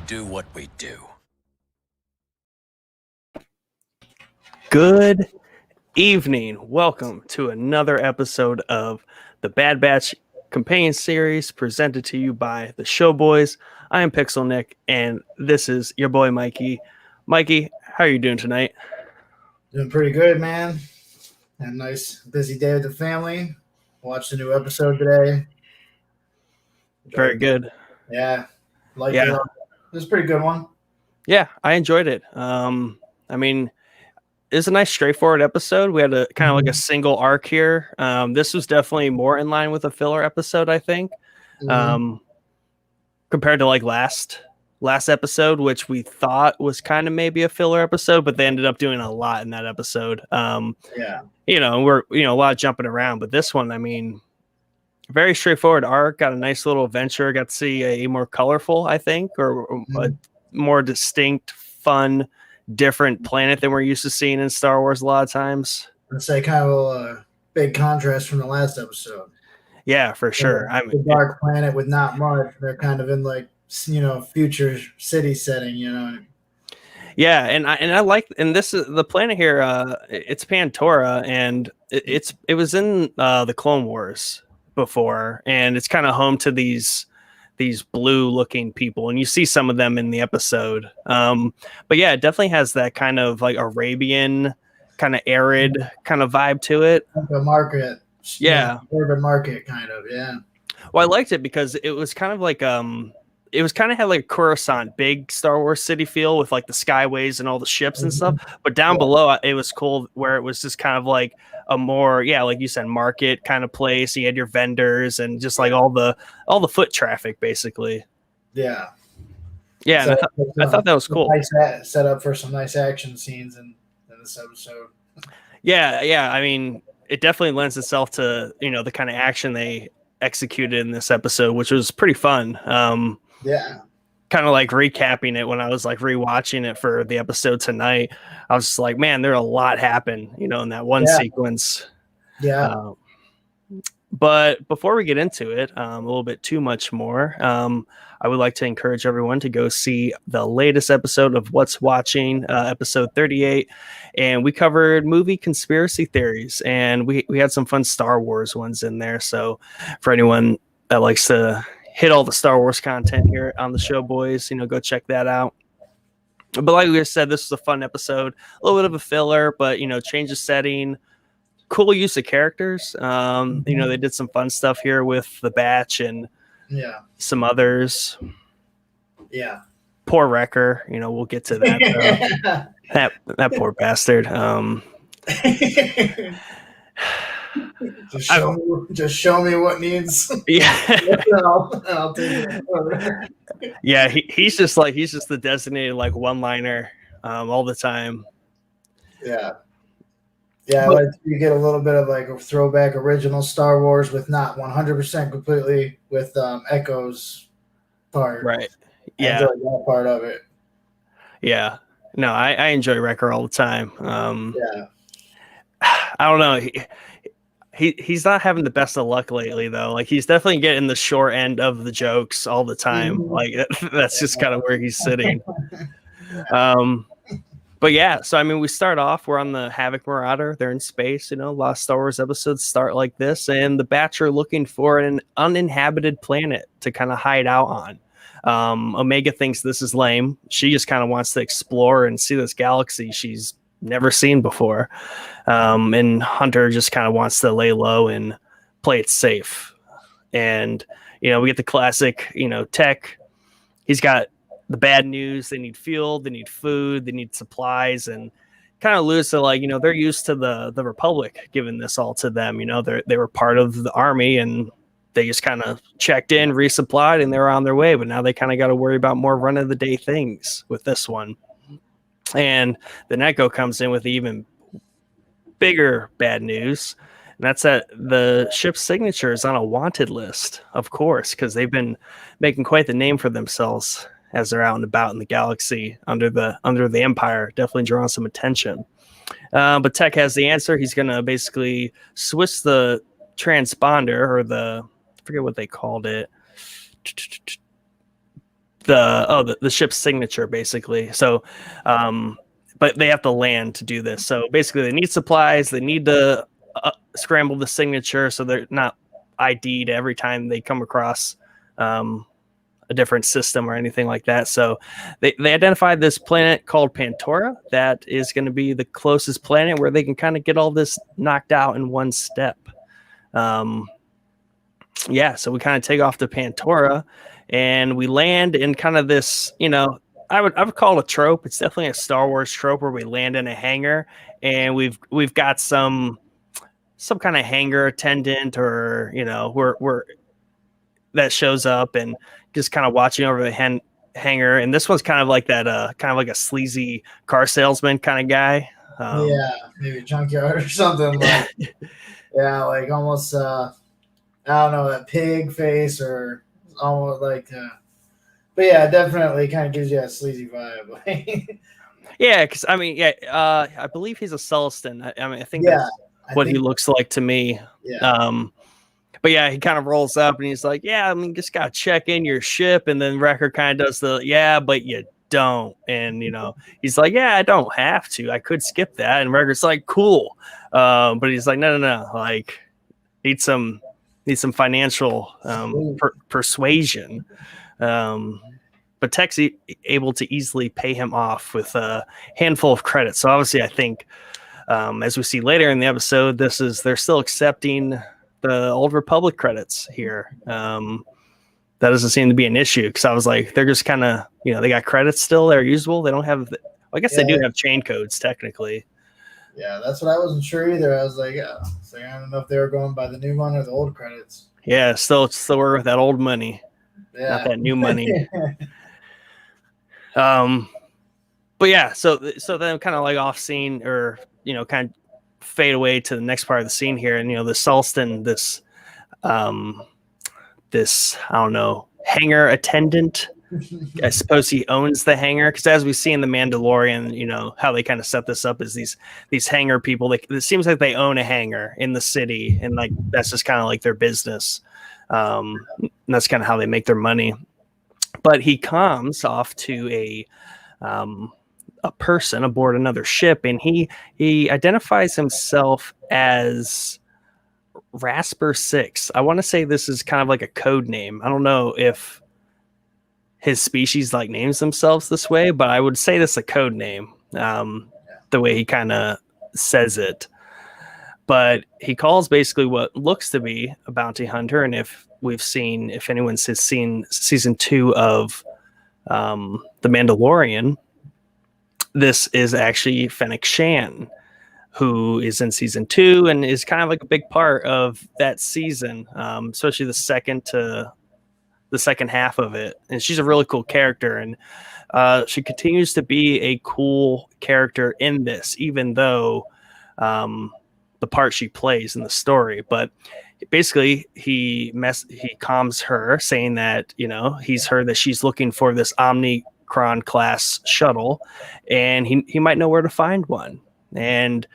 do what we do. Good evening. Welcome to another episode of the Bad Batch Companion Series presented to you by the Showboys. I am Pixel Nick, and this is your boy Mikey. Mikey, how are you doing tonight? Doing pretty good, man. Had a nice busy day with the family. Watched a new episode today. Very good. Yeah. Liked it. It was a pretty good one. Yeah, I enjoyed it. I mean, it's a nice straightforward episode. We had a kind of like a single arc here. This was definitely more in line with a filler episode, I think. Compared to like last episode, which we thought was kind of maybe a filler episode, but they ended up doing a lot in that episode. We're a lot of jumping around, but this one, I mean, very straightforward arc. Got a nice little adventure. Got to see a more colorful, I think, or a more distinct, fun, different planet than we're used to seeing in Star Wars a lot of times. I'd say kind of a big contrast from the last episode. Yeah, for sure. I mean, the dark planet with not much. They're kind of in like, future city setting, Yeah, and I like, and this is the planet here. It's Pantora, and it was in the Clone Wars before, and it's kind of home to these blue looking people, and you see some of them in the episode. But yeah, it definitely has that kind of like Arabian, kind of arid kind of vibe to it. Like a market. Yeah. Urban market kind of, yeah. Well, I liked it because it was kind of like it was kind of had like a Coruscant, big Star Wars city feel with like the skyways and all the ships and stuff. But down below, it was cool where it was just kind of like a more, like you said, market kind of place. You had your vendors and just like all the foot traffic, basically. Yeah. Yeah, so, I thought that was cool. Nice set up for some nice action scenes in this episode. Yeah. I mean, it definitely lends itself to the kind of action they executed in this episode, which was pretty fun. Yeah. Kind of like recapping it when I was like rewatching it for the episode tonight. I was just like, man, there a lot happened, in that one sequence. Yeah. But before we get into it, a little bit too much more, I would like to encourage everyone to go see the latest episode of What's Watching, episode 38. And we covered movie conspiracy theories, and we had some fun Star Wars ones in there. So for anyone that likes to hit all the Star Wars content here on the show, boys, go check that out. But like we said, this was a fun episode, a little bit of a filler, but change of setting, cool use of characters. They did some fun stuff here with the Batch and some others. Yeah. Poor Wrecker, we'll get to that. that poor bastard. Just show me what needs. Yeah. I'll take it. Yeah, he's just the designated like one-liner all the time. Yeah. Yeah, like you get a little bit of like a throwback original Star Wars with not 100% completely with Echo's part. Right. I enjoy that part of it. Yeah. No, I enjoy Wrecker all the time. Yeah. I don't know. He's not having the best of luck lately, though. Like, he's definitely getting the short end of the jokes all the time. Like, that's just kind of where he's sitting. But yeah, so I mean, we start off, we're on the Havoc Marauder. They're in space, a lot of Star Wars episodes start like this, and the Batch are looking for an uninhabited planet to kind of hide out on. Omega thinks this is lame. She just kind of wants to explore and see this galaxy she's never seen before. And Hunter just kind of wants to lay low and play it safe. And, we get the classic, Tech. He's got the bad news. They need fuel, they need food, they need supplies, and kind of alludes to like, they're used to the Republic giving this all to them. They were part of the army, and they just kind of checked in, resupplied, and they were on their way. But now they kind of got to worry about more run of the day things with this one. And the Echo comes in with even bigger bad news. And that's that the ship's signature is on a wanted list, of course, because they've been making quite the name for themselves as they're out and about in the galaxy under the Empire, definitely drawing some attention. But Tech has the answer. He's going to basically switch the transponder, or I forget what they called it. the ship's signature, basically. So, but they have to land to do this. So basically, they need supplies. They need to scramble the signature so they're not ID'd every time they come across a different system or anything like that. So they identified this planet called Pantora that is going to be the closest planet where they can kind of get all this knocked out in one step. Yeah, so we kind of take off to Pantora and we land in kind of this, I would call it a trope. It's definitely a Star Wars trope where we land in a hangar and we've got some kind of hangar attendant or we're that shows up and just kind of watching over the hangar. And this one's kind of like that, kind of like a sleazy car salesman kind of guy. Yeah, maybe a junkyard or something. Like, yeah, like almost, I don't know, that pig face or almost like, but yeah, definitely kind of gives you a sleazy vibe. Yeah, because I mean, I believe he's a Sulston. I think that's what he looks like to me. Yeah. But yeah, he kind of rolls up and he's like, yeah, I mean, just got to check in your ship. And then Wrecker kind of does the, but you don't. And, he's like, yeah, I don't have to. I could skip that. And Wrecker's like, cool. But he's like, no. Like, need some financial persuasion. But Tech's able to easily pay him off with a handful of credits. So obviously, I think, as we see later in the episode, they're still accepting the Old Republic credits here. That doesn't seem to be an issue because I was like, they're just kind of, they got credits still. They're usable. They don't have, I guess they do have chain codes technically. Yeah, that's what I wasn't sure either. I was like, so I don't know if they were going by the new one or the old credits. Yeah, still we're with that old money, not that new money. But yeah, so then kind of like off scene or kind of fade away to the next part of the scene here, and the Sulston, this I don't know, hangar attendant. I suppose he owns the hangar because as we see in the Mandalorian, how they kind of set this up is these hangar people. It seems like they own a hangar in the city, and like that's just kind of like their business. And that's kind of how they make their money. But he comes off to a person aboard another ship, and he identifies himself as Rasper 6. I want to say this is kind of like a code name. I don't know if his species like names themselves this way, but I would say this is a code name, the way he kind of says it. But he calls basically what looks to be a bounty hunter, and if anyone has seen season 2 of The Mandalorian, this is actually Fennec Shan, who is in season 2 and is kind of like a big part of that season, especially the second half of it. And she's a really cool character, and she continues to be a cool character in this, even though the part she plays in the story. But basically, he calms her, saying that he's heard that she's looking for this Omnicron class shuttle, and he might know where to find one. And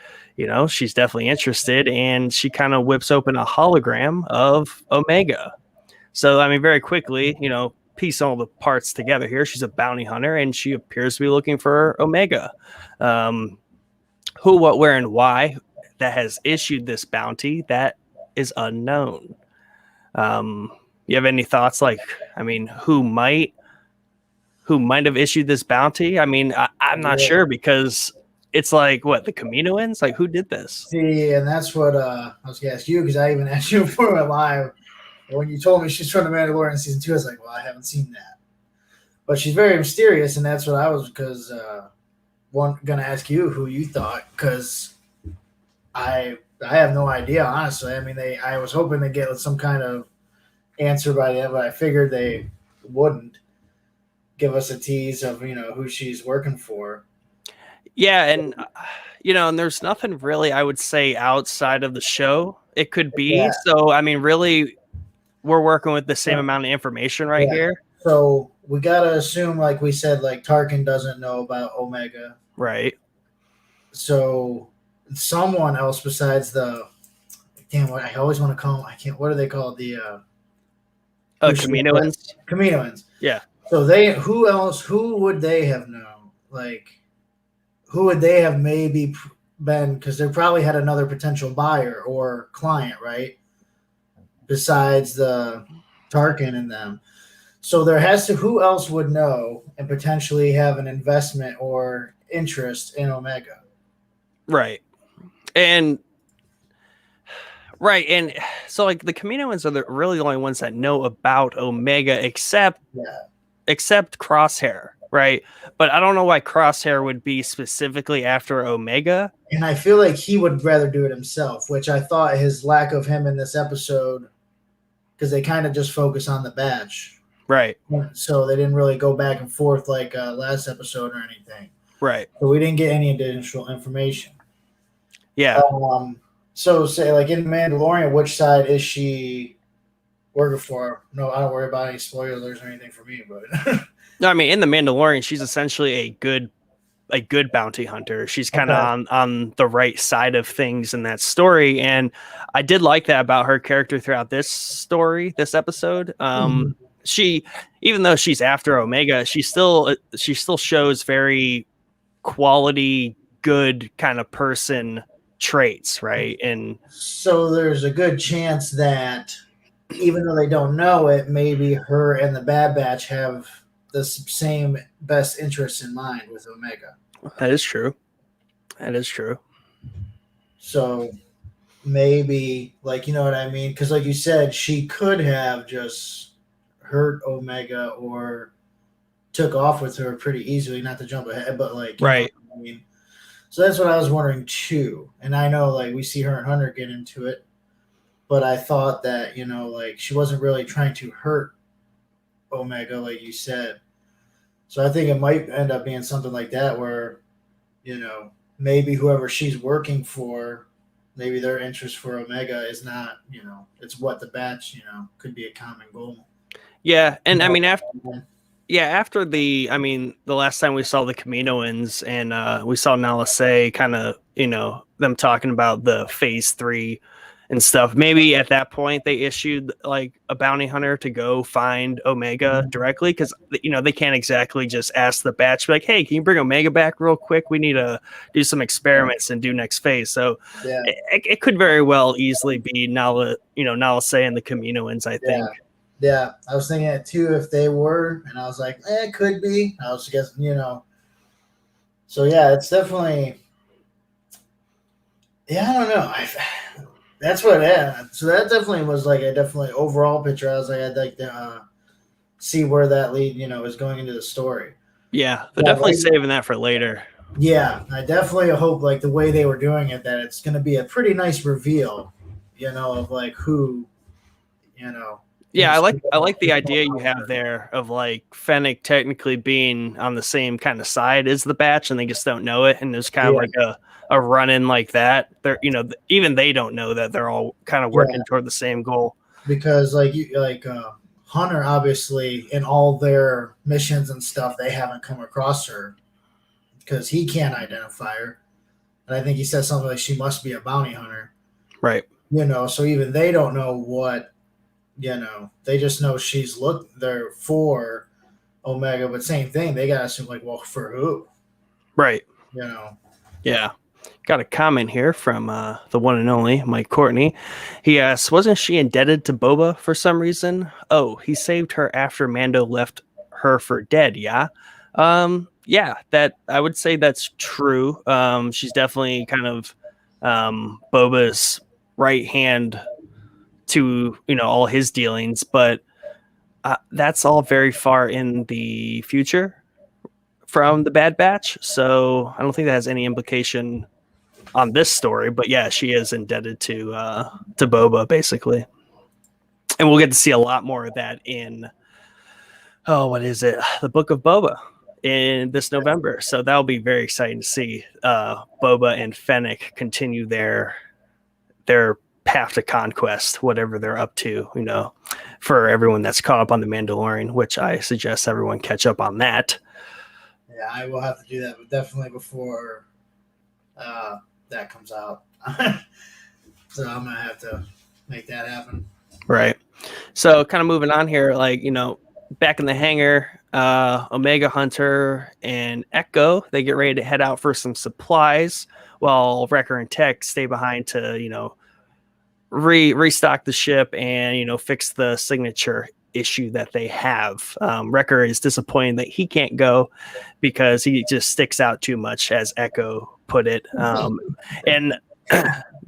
she's definitely interested, and she kind of whips open a hologram of Omega. So, I mean, very quickly, piece all the parts together here. She's a bounty hunter, and she appears to be looking for Omega. Who, what, where, and why that has issued this bounty, that is unknown. You have any thoughts? Like, I mean, who might have issued this bounty? I mean, I'm not sure, because it's like, what, the Kaminoans? Like, who did this? See, and that's what I was going to ask you, because I even asked you before we went live. When you told me she's from The Mandalorian season 2, I was like, well, I haven't seen that. But she's very mysterious, and that's what I was, because going to ask you who you thought, because I have no idea, honestly. I mean, I was hoping to get some kind of answer by the end, but I figured they wouldn't give us a tease of, who she's working for. Yeah, and, and there's nothing really, I would say, outside of the show it could be. Yeah. So, I mean, really, we're working with the same amount of information here. So we got to assume, like we said, like Tarkin doesn't know about Omega. Right. So someone else besides what I always want to call them, what are they called? The Kaminoans. Kaminoans. Yeah. So who would they have known? Like, who would they have maybe been? Because they probably had another potential buyer or client, right? Besides the Tarkin and them. So there has to, who else would know and potentially have an investment or interest in Omega? Right. And right, and so like the Kaminoans are the really only ones that know about Omega, except Yeah. Crosshair, right? But I don't know why Crosshair would be specifically after Omega. And I feel like he would rather do it himself, which I thought his lack of him in this episode, because they kind of just focus on the batch. Right. So they didn't really go back and forth like last episode or anything. Right. So we didn't get any additional information. Yeah. So say like in Mandalorian, which side is she working for? No, I don't worry about any spoilers or anything for me, but No, I mean in the Mandalorian, she's essentially a good bounty hunter. She's kind of on the right side of things in that story, and I did like that about her character throughout this episode. She, even though she's after Omega, she still shows very quality, good kind of person traits, right? And so there's a good chance that even though they don't know it, maybe her and the Bad Batch have the same best interests in mind with Omega. That is true. That is true. So maybe, like, you know what I mean? Because, like you said, she could have just hurt Omega or took off with her pretty easily. Not to jump ahead, but like, right. I mean, so that's what I was wondering too. And I know, like, we see her and Hunter get into it, but I thought that, you know, like, she wasn't really trying to hurt Omega, like you said. So I think it might end up being something like that where, you know, maybe whoever she's working for, maybe their interest for Omega is not, you know, it's what the batch, you know, could be a common goal. Yeah, and I mean after the last time we saw the Kaminoans and we saw Nala Se kind of, you know, them talking about the phase 3 and stuff. Maybe at that point they issued like a bounty hunter to go find Omega directly, because you know they can't exactly just ask the batch like, "Hey, can you bring Omega back real quick? We need to do some experiments and do next phase." So it could very well easily be Nala Se and the Kaminoans, I think. Yeah, I was thinking it too if they were, and I was like, it could be. I was guessing, you know. So yeah, it's definitely. Yeah, I don't know. That's what. Yeah, so that definitely was like a definitely overall picture. I was like, I'd like to see where that lead, you know, is going into the story. Yeah, they're definitely saving that for later. Yeah, I definitely hope like the way they were doing it that it's going to be a pretty nice reveal, you know, of like who, you know. Yeah, I like the idea you have there of like Fennec technically being on the same kind of side as the batch, and they just don't know it, and there's kind of like a run in like that. They're, you know, even they don't know that they're all kind of working toward the same goal. Because Hunter, obviously, in all their missions and stuff, they haven't come across her because he can't identify her, and I think he said something like she must be a bounty hunter, right? You know, so even they don't know what. You know, they just know she's there for Omega, but same thing. They got to assume, like, well, for who? Right. You know? Yeah. Got a comment here from the one and only Mike Courtney. He asks, wasn't she indebted to Boba for some reason? Oh, he saved her after Mando left her for dead, yeah? Yeah, that I would say that's true. She's definitely kind of Boba's right hand to, you know, all his dealings, but that's all very far in the future from the Bad Batch, so I don't think that has any implication on this story. But yeah, she is indebted to Boba basically, and we'll get to see a lot more of that in what is it, the Book of Boba in this November. So that'll be very exciting to see Boba and Fennec continue their path to conquest, whatever they're up to, you know, for everyone that's caught up on The Mandalorian, which I suggest everyone catch up on that. Yeah, I will have to do that, but definitely before that comes out. So I'm going to have to make that happen. Right. So kind of moving on here, like, you know, back in the hangar, Omega Hunter and Echo, they get ready to head out for some supplies, while Wrecker and Tech stay behind to, restock the ship and, fix the signature issue that they have. Wrecker is disappointed that he can't go because he just sticks out too much, as Echo put it. And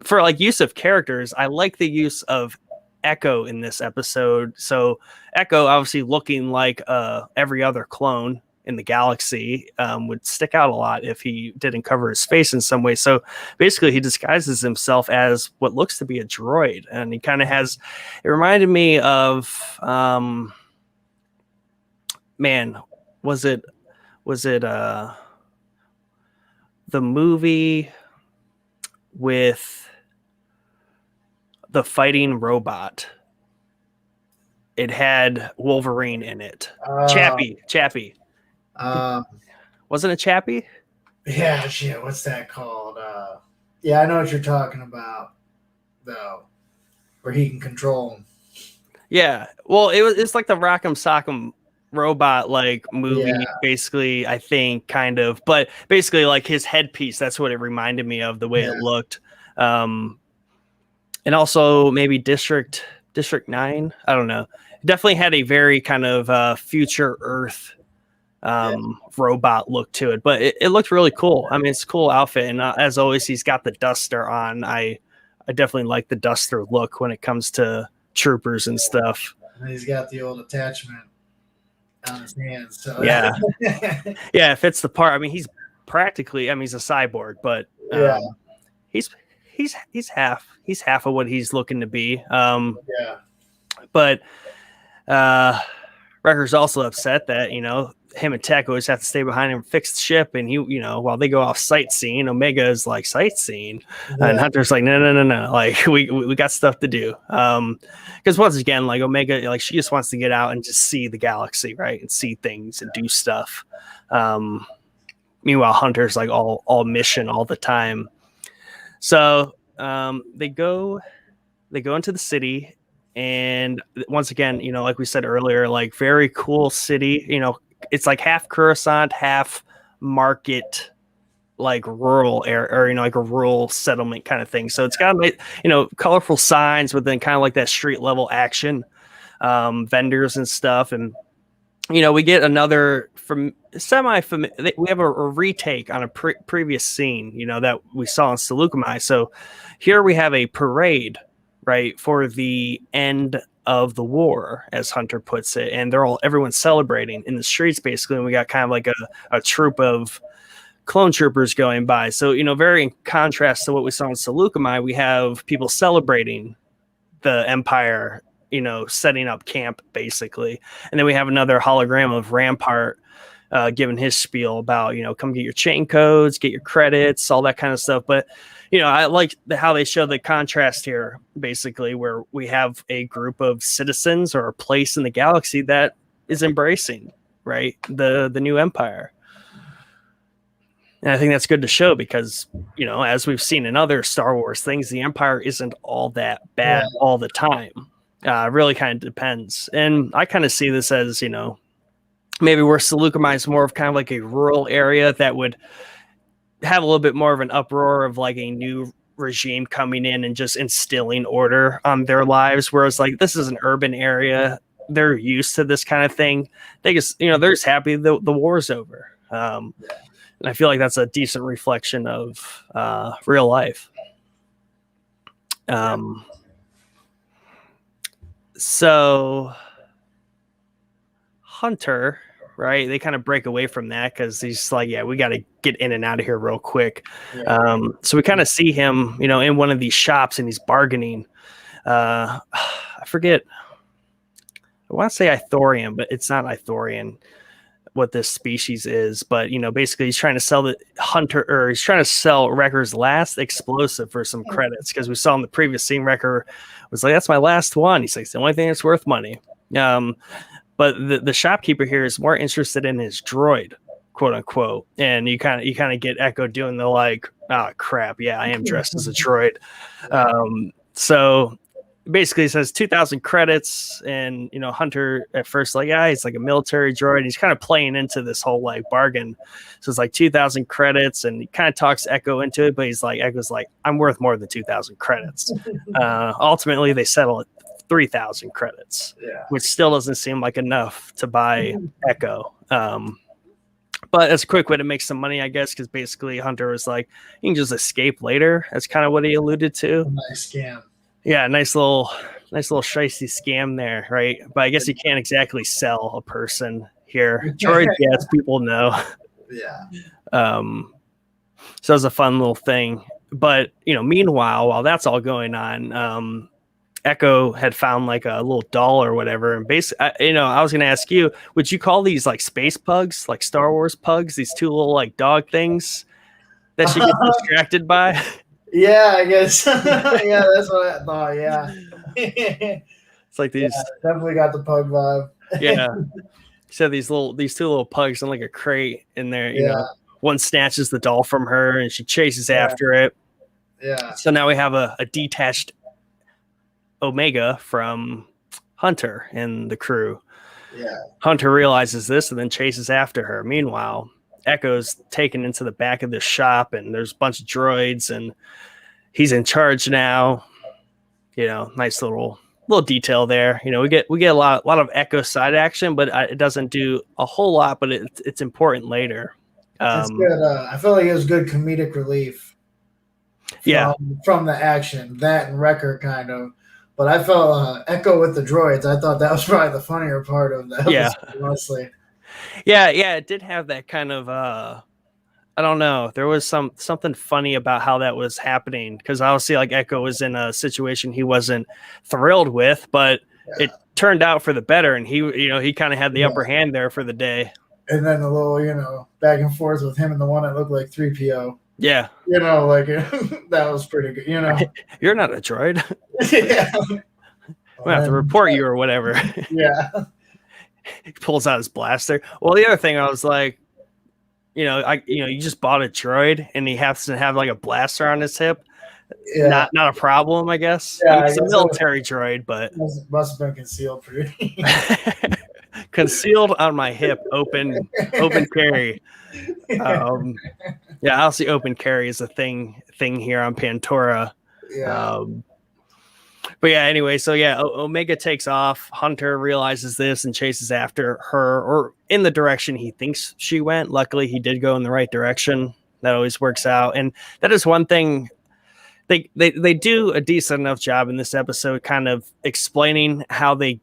for like use of characters, I like the use of Echo in this episode. So Echo, obviously looking like every other clone in the galaxy, would stick out a lot if he didn't cover his face in some way. So basically, he disguises himself as what looks to be a droid, and he kind of has. It reminded me of, man, was it the movie with the fighting robot? It had Wolverine in it. Chappie. Wasn't it Chappie? Yeah, shit. What's that called? Yeah, I know what you're talking about, though, where he can control him. Yeah. Well, it's like the Rock'em Sock'em robot like movie, basically, I think, kind of. But basically, like his headpiece, that's what it reminded me of, the way it looked. And also maybe District 9. I don't know. It definitely had a very kind of future Earth robot look to it, but it looked really cool. I mean, it's a cool outfit, and as always, he's got the duster on. I definitely like the duster look when it comes to troopers and stuff. And he's got the old attachment on his hands. So yeah, it fits the part. I mean, he's practically. I mean, he's a cyborg, but he's half of what he's looking to be. But Wrecker's also upset that him and Tech always have to stay behind him and fix the ship, and he, while they go off sightseeing, Omega is like, sightseeing, and Hunter's like, no, like we got stuff to do. Because once again, like Omega, like she just wants to get out and just see the galaxy, right, and see things and do stuff. Meanwhile, Hunter's like all mission all the time. So they go into the city, and once again, like we said earlier, like very cool city. It's like half Coruscant, half market, like rural area, or like a rural settlement kind of thing. So it's got colorful signs, but then kind of like that street level action, vendors and stuff. And we get another from semi-familiar. We have a retake on a previous scene, that we saw in Seleucami. So here we have a parade, right, for the end of the war, as Hunter puts it, and everyone's celebrating in the streets, basically. And we got kind of like a troop of clone troopers going by. So, very in contrast to what we saw in Seleucami, we have people celebrating the Empire, setting up camp, basically. And then we have another hologram of Rampart giving his spiel about, come get your chain codes, get your credits, all that kind of stuff. But I like how they show the contrast here, basically, where we have a group of citizens or a place in the galaxy that is embracing, right, the new Empire. And I think that's good to show because, as we've seen in other Star Wars things, the Empire isn't all that bad all the time. Really kind of depends. And I kind of see this as, maybe where Seleucami is more of kind of like a rural area that would have a little bit more of an uproar of like a new regime coming in and just instilling order on their lives. Whereas like this is an urban area. They're used to this kind of thing. They just, they're just happy the war's over. And I feel like that's a decent reflection of real life. So Hunter, right, they kind of break away from that because he's like, we got to get in and out of here real quick. So we kind of see him, in one of these shops, and he's bargaining. I forget. I want to say Ithorian, but it's not Ithorian what this species is. But, basically he's trying to sell he's trying to sell Wrecker's last explosive for some credits, because we saw in the previous scene, Wrecker was like, that's my last one. He's like, it's the only thing that's worth money. But the shopkeeper here is more interested in his droid, quote unquote. And you kind of get Echo doing the like, oh crap, yeah, I am dressed as a droid. So basically says 2,000 credits, and Hunter at first like, yeah, he's like a military droid. He's kind of playing into this whole like bargain. So it's like 2,000 credits, and he kind of talks Echo into it, but Echo's like, I'm worth more than 2,000 credits. Ultimately, they settle at 3,000 credits, which still doesn't seem like enough to buy Echo. But it's a quick way to make some money, I guess, because basically Hunter was like, you can just escape later. That's kind of what he alluded to. Nice scam. Yeah, nice little shicey scam there, right? But I guess you can't exactly sell a person here. Droid, yes, people know. Yeah. So it's a fun little thing. But meanwhile, while that's all going on, Echo had found like a little doll or whatever, and basically, I was going to ask you, would you call these like space pugs, like Star Wars pugs, these two little like dog things that she gets distracted by? Yeah, I guess. Yeah, that's what I thought. Yeah. It's like these. Yeah, definitely got the pug vibe. Yeah. So these two little pugs in like a crate in there. One snatches the doll from her, and she chases after it. Yeah. So now we have a detached Omega from Hunter and the crew. Yeah. Hunter realizes this and then chases after her. Meanwhile, Echo's taken into the back of this shop, and there's a bunch of droids, and he's in charge now. Nice little detail there. We get a lot of Echo side action, but it doesn't do a whole lot. But it's important later. It's good. I feel like it was good comedic relief. From the action, that and Wrecker kind of. But I felt Echo with the droids. I thought that was probably the funnier part of that. Yeah, honestly. Yeah, it did have that kind of. I don't know. There was something funny about how that was happening, because obviously, like, Echo was in a situation he wasn't thrilled with, but it turned out for the better, and he kind of had the upper hand there for the day. And then a little, back and forth with him and the one that looked like 3PO. Yeah. That was pretty good, You're not a droid. Yeah. I have to report you or whatever. Yeah. He pulls out his blaster. Well, the other thing, I was like, you just bought a droid and he has to have like a blaster on his hip. Yeah. Not a problem, I guess. Yeah, it's a military droid, but must have been concealed pretty. Concealed on my hip, open carry. Yeah, I'll see open carry is a thing here on Pantora. Yeah. But yeah, anyway, so yeah, Omega takes off. Hunter realizes this and chases after her, or in the direction he thinks she went. Luckily, he did go in the right direction. That always works out. And that is one thing they do a decent enough job in this episode, kind of explaining how they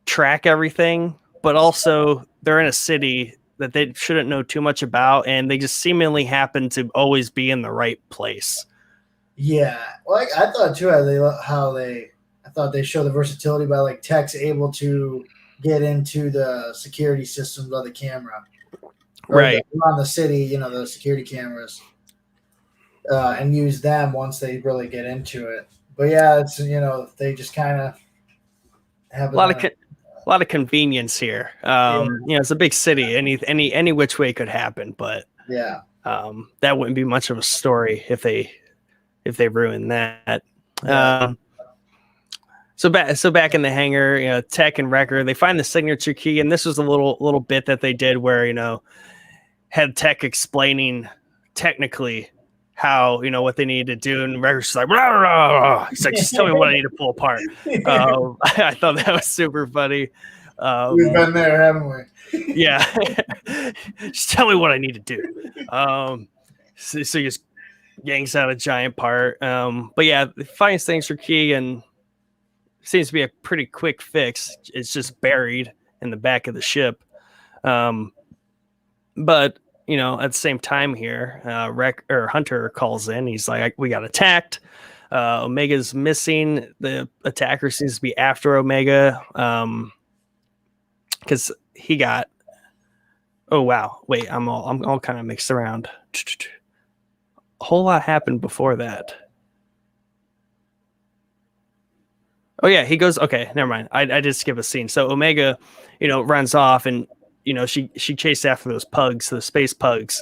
track everything, but also they're in a city that they shouldn't know too much about, and they just seemingly happen to always be in the right place. Yeah, well, I thought too I thought they show the versatility by like tech's able to get into the security systems of the camera, right, on the city, the security cameras, and use them once they really get into it. But yeah, it's they just kind of have a lot of convenience here. It's a big city. Any which way could happen, but yeah, that wouldn't be much of a story if they ruin that. So back in the hangar, Tech and Wrecker, they find the signature key, and this was a little bit that they did where had Tech explaining technically how what they need to do, and Wrecker's just like, rah, rah, rah. He's like, just tell me what I need to pull apart. I thought that was super funny. We've been there, haven't we? Yeah. Just tell me what I need to do. So he just yanks out a giant part. But yeah, the finds things for key, and seems to be a pretty quick fix. It's just buried in the back of the ship. But at the same time here, Hunter calls in. He's like, we got attacked. Omega's missing. The attacker seems to be after Omega. Because he got. Oh wow! Wait, I'm all kind of mixed around. A whole lot happened before that. Oh yeah, he goes. Okay, never mind. I did skip a scene. So Omega, runs off, and she chased after those pugs, the space pugs,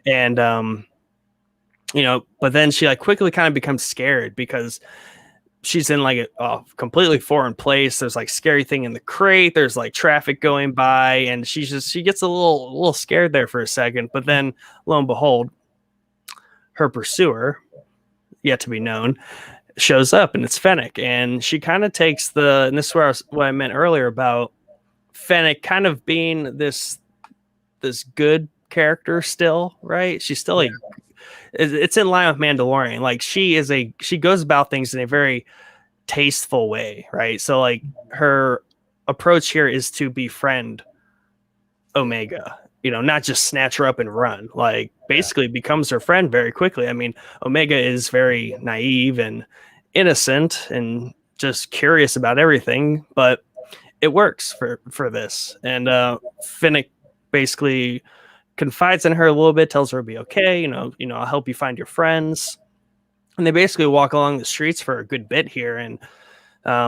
and but then she like quickly kind of becomes scared because she's in like a completely foreign place. There's like scary thing in the crate. There's like traffic going by, and she gets a little scared there for a second. But then, lo and behold, her pursuer, yet to be known, shows up, and it's Fennec. And she kind of takes and this is what I meant earlier about Fennec kind of being this good character still, right? She's still like, it's in line with Mandalorian. Like she goes about things in a very tasteful way, right? So like her approach here is to befriend Omega, not just snatch her up and run, like basically becomes her friend very quickly. I mean, Omega is very naive and innocent and just curious about everything, but it works for this. And Finnick basically confides in her a little bit, tells her it'll be okay, I'll help you find your friends. And they basically walk along the streets for a good bit here, and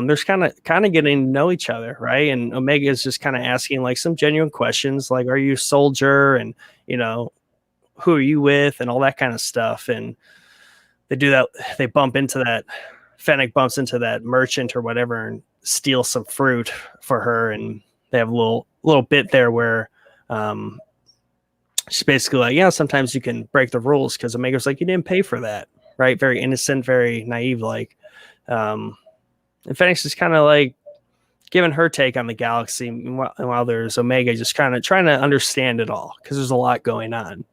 there's kind of getting to know each other, right? And Omega is just kind of asking like some genuine questions, like, "Are you a soldier?" and "Who are you with?" and all that kind of stuff. And they do that. They bump into that. Fennec bumps into that merchant or whatever and steals some fruit for her, and they have a little bit there where she's basically like, "Yeah, sometimes you can break the rules," because Omega's like, "You didn't pay for that." Right? Very innocent, very naive, like. And Fennec's just kind of like giving her take on the galaxy, while there's Omega just kind of trying to understand it all, because there's a lot going on.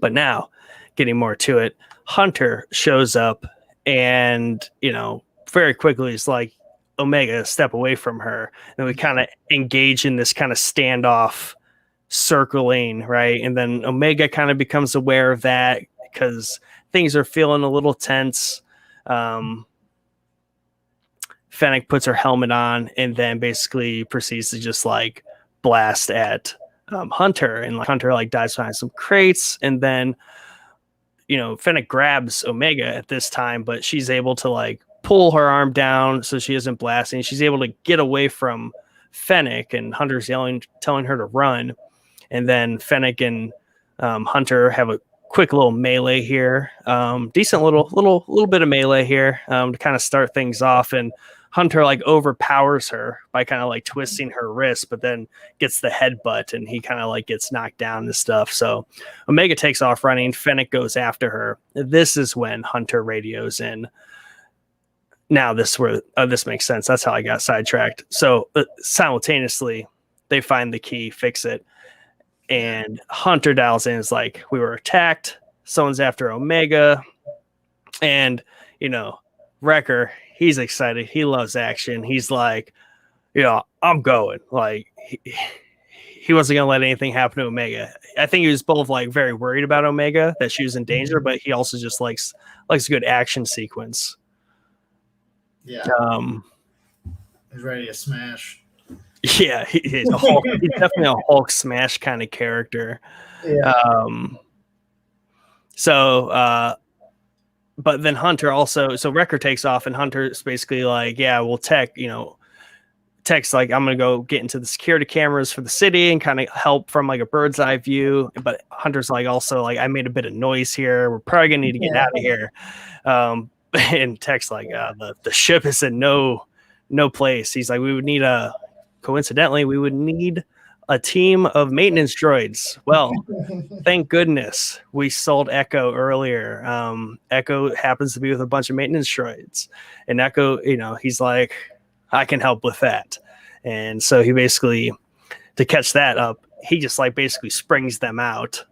But now, getting more to it, Hunter shows up, and very quickly is like, "Omega, step away from her." And we kind of engage in this kind of standoff, circling, right? And then Omega kind of becomes aware of that because things are feeling a little tense. Fennec puts her helmet on and then basically proceeds to just like blast at Hunter, and like Hunter like dives behind some crates, and then Fennec grabs Omega at this time, but she's able to like pull her arm down so she isn't blasting. She's able to get away from Fennec, and Hunter's telling her to run. And then Fennec and Hunter have a quick little melee here. Decent little bit of melee here to kind of start things off. And Hunter like overpowers her by kind of like twisting her wrist, but then gets the headbutt, and he kind of like gets knocked down and stuff. So Omega takes off running. Fennec goes after her. This is when Hunter radios in. Now this makes sense. That's how I got sidetracked. So simultaneously, they find the key, fix it. And Hunter dials in, is like, "We were attacked. Someone's after Omega." And, Wrecker, he's excited. He loves action. He's like, "I'm going." Like, he wasn't going to let anything happen to Omega. I think he was both like very worried about Omega, that she was in danger, but he also just likes a good action sequence. Yeah. He's ready to smash. Yeah, he's a Hulk. He's definitely a Hulk smash kind of character. Yeah. But then Hunter also, so Wrecker takes off, and Hunter's basically like, "Yeah, well, Tech's like, I'm gonna go get into the security cameras for the city and kind of help from like a bird's eye view." But Hunter's like, also like, "I made a bit of noise here. We're probably gonna need to get out of here." And Tech's like, the ship is in no place. He's like, coincidentally, we would need a team of maintenance droids. Well, thank goodness we sold Echo earlier. Echo happens to be with a bunch of maintenance droids, and Echo, he's like, "I can help with that." And so he basically, to catch that up, he just like basically springs them out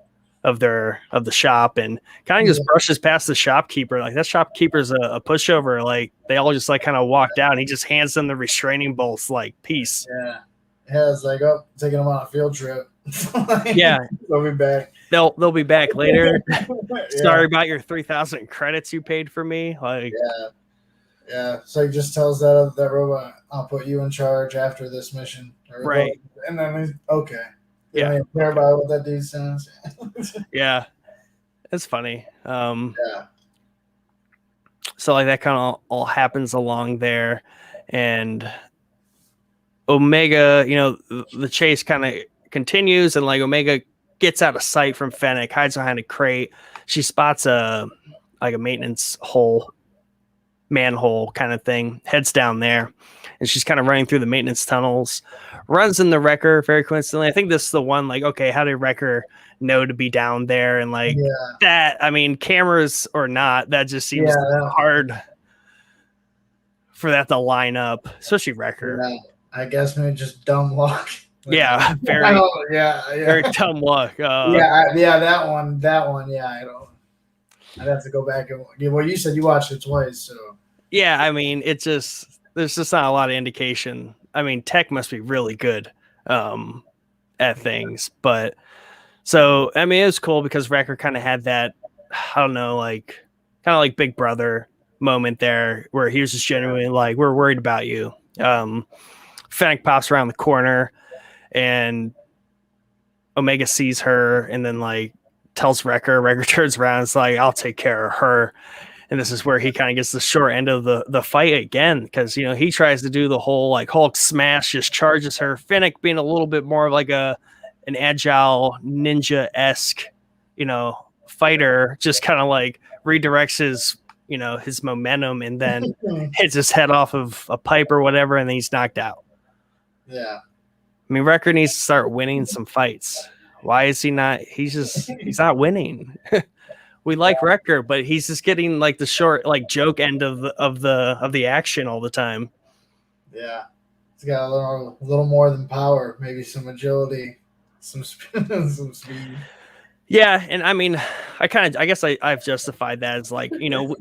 of the shop and kind of just brushes past the shopkeeper. Like, that shopkeeper's a pushover. Like, they all just like kind of walk down. He just hands them the restraining bolts, like, "Peace." Yeah, it's like, "Oh, taking them on a field trip." Yeah, they'll be back. They'll be back later. Sorry about your 3,000 credits you paid for me. Like, yeah. So he just tells that robot, "I'll put you in charge after this mission." Right. And then he's okay. You Yeah. don't even care about what that dude says. Yeah, it's funny. Yeah. So like that kind of all happens along there, and Omega, the chase kind of continues, and like Omega gets out of sight from Fennec, hides behind a crate. She spots a maintenance hole manhole kind of thing, heads down there, and she's kind of running through the maintenance tunnels, runs in the Wrecker very coincidentally. I think this is the one, like, okay, how did Wrecker know to be down there? And like that, I mean, cameras or not, that just seems hard for that to line up, especially Wrecker. Yeah, I guess maybe just dumb luck. Yeah, very dumb luck. That one. Yeah, I don't. I'd have to go back and well, you said you watched it twice, so yeah. I mean, there's just not a lot of indication. I mean, Tech must be really good at things, but so I mean, it was cool because Wrecker kind of had that, I don't know, like kind of like Big Brother moment there where he was just genuinely like, we're worried about you. Fennec pops around the corner and Omega sees her and then like tells Wrecker turns around and is like, I'll take care of her. And this is where he kind of gets the short end of the fight again, because, you know, he tries to do the whole like Hulk smash, just charges her. Fennec being a little bit more of like an agile ninja-esque, you know, fighter, just kind of like redirects his, you know, his momentum and then hits his head off of a pipe or whatever, and then he's knocked out. Yeah. I mean, Wrecker needs to start winning some fights. Why is he not? He's not winning. We like Wrecker, but he's just getting like the short, like joke end of the action all the time. Yeah, he's got a little more than power, maybe some agility, some speed. Yeah, and I mean, I guess I've justified that as like, you know,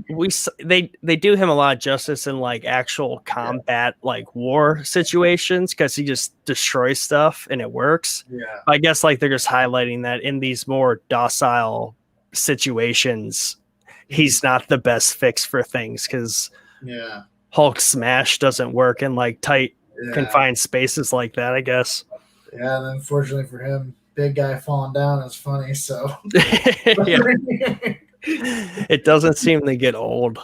they do him a lot of justice in like actual combat, like war situations, because he just destroys stuff and it works. Yeah, I guess like they're just highlighting that in these more docile situations, he's not the best fix for things, because Hulk smash doesn't work in like tight confined spaces like that, I guess. Yeah, and unfortunately for him, big guy falling down is funny, so it doesn't seem to get old.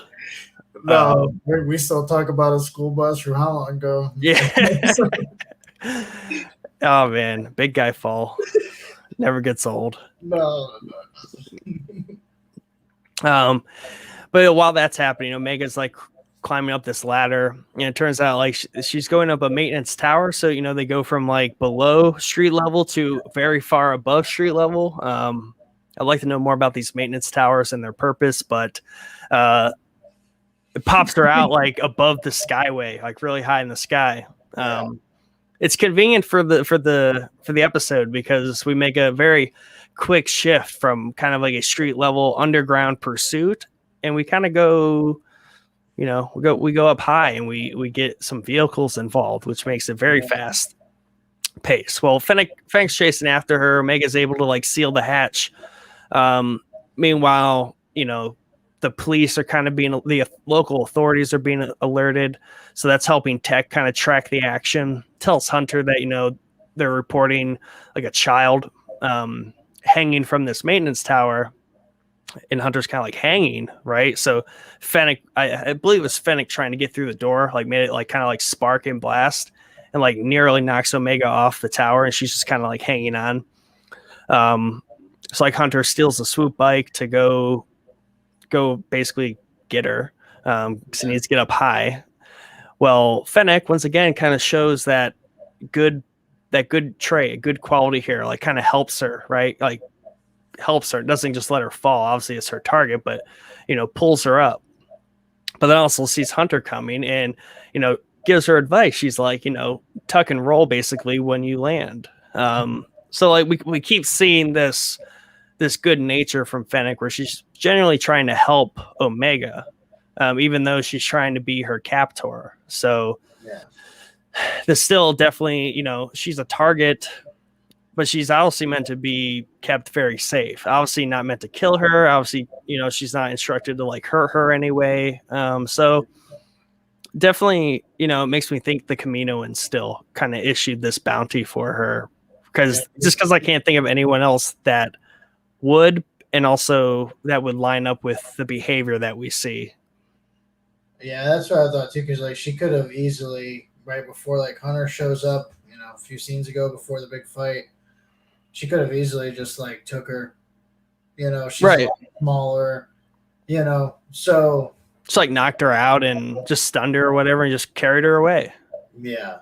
No, we still talk about a school bus from how long ago? Yeah. Oh man, big guy fall never gets old. No. But while that's happening, Omega's like climbing up this ladder, and it turns out like she's going up a maintenance tower. So, you know, they go from like below street level to very far above street level. I'd like to know more about these maintenance towers and their purpose, but it pops her out like above the skyway, like really high in the sky. It's convenient for the episode because we make a very quick shift from kind of like a street level underground pursuit, and we kind of go, you know, we go up high and we get some vehicles involved, which makes it very fast pace. Well, Fennec's chasing after her. Omega's able to like seal the hatch. Meanwhile, you know, the police are kind of the local authorities are being alerted. So that's helping Tech kind of track the action. Tells Hunter that, you know, they're reporting like a child hanging from this maintenance tower, and Hunter's kind of like hanging, right? So Fennec, I believe it was Fennec trying to get through the door, like made it like kind of like spark and blast, and like nearly knocks Omega off the tower, and she's just kind of like hanging on. So like Hunter steals the swoop bike to go basically get her, because he needs to get up high. Well, Fennec once again kind of shows that good trait, good quality here, like kind of helps her, right? Like helps her, doesn't just let her fall. Obviously it's her target, but, you know, pulls her up. But then also sees Hunter coming and, you know, gives her advice. She's like, you know, tuck and roll basically when you land. So like we keep seeing this good nature from Fennec, where she's genuinely trying to help Omega, even though she's trying to be her captor. So there's still definitely, you know, she's a target, but she's obviously meant to be kept very safe. Obviously not meant to kill her. Obviously, you know, she's not instructed to like hurt her anyway. So definitely, you know, it makes me think the Kaminoans still kind of issued this bounty for her, because I can't think of anyone else that would, and also that would line up with the behavior that we see. Yeah, that's what I thought too, because like she could have easily, right before like Hunter shows up, you know, a few scenes ago before the big fight, she could have easily just like took her, you know, she's smaller, you know, so Just like knocked her out and just stunned her or whatever and just carried her away. Yeah.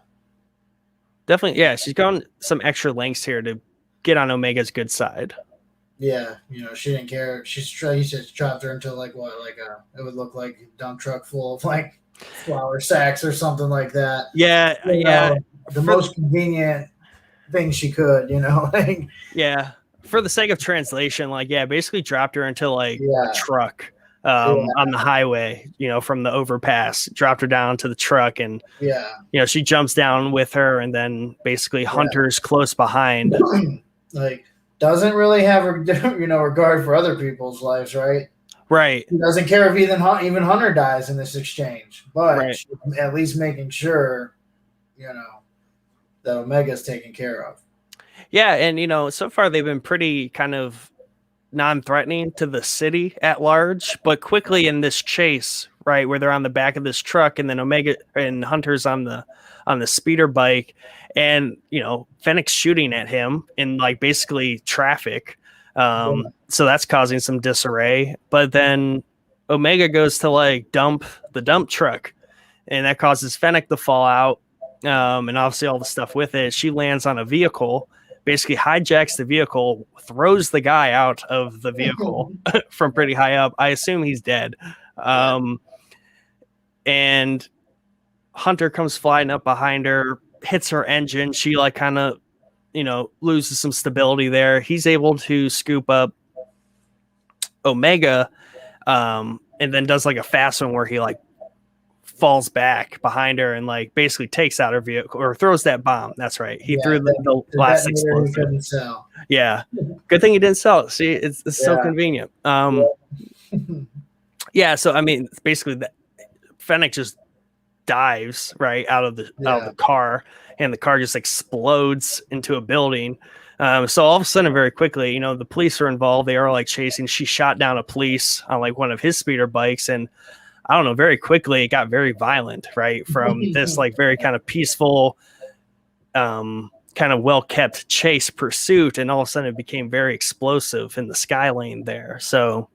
Definitely, yeah, she's gone some extra lengths here to get on Omega's good side. Yeah, she didn't care. He just dropped her into like what, like it would look like a dump truck full of like flour sacks or something like that. Yeah, yeah. The most convenient thing she could, like, yeah. For the sake of translation, like, yeah, basically dropped her into like a truck on the highway, from the overpass, dropped her down to the truck, and she jumps down with her, and then basically Hunter's close behind. Like, doesn't really have regard for other people's lives, right? Right. He doesn't care if even Hunter dies in this exchange, but at least making sure, that Omega's taken care of. Yeah, and so far they've been pretty kind of non-threatening to the city at large, but quickly in this chase, right, where they're on the back of this truck, and then Omega and Hunter's on the speeder bike, and Fennec's shooting at him in like basically traffic, so that's causing some disarray. But then Omega goes to like dump the dump truck, and that causes Fennec to fall out, and obviously all the stuff with it. She lands on a vehicle, basically hijacks the vehicle, throws the guy out of the vehicle from pretty high up. I assume he's dead. And Hunter comes flying up behind her, hits her engine. She like kind of, loses some stability there. He's able to scoop up Omega, and then does like a fast one where he like falls back behind her and like basically takes out her vehicle, or throws that bomb. That's right. He threw the last explosive. Yeah. Good thing he didn't sell it. See, it's so convenient. Yeah. So, I mean, basically that Fennec just dives right out of the car, and the car just explodes into a building. So all of a sudden, very quickly, the police are involved. They are like chasing. She shot down a police on like one of his speeder bikes, and I don't know, very quickly it got very violent, right? From this like very kind of peaceful, kind of well-kept chase pursuit, and all of a sudden it became very explosive in the sky lane there. So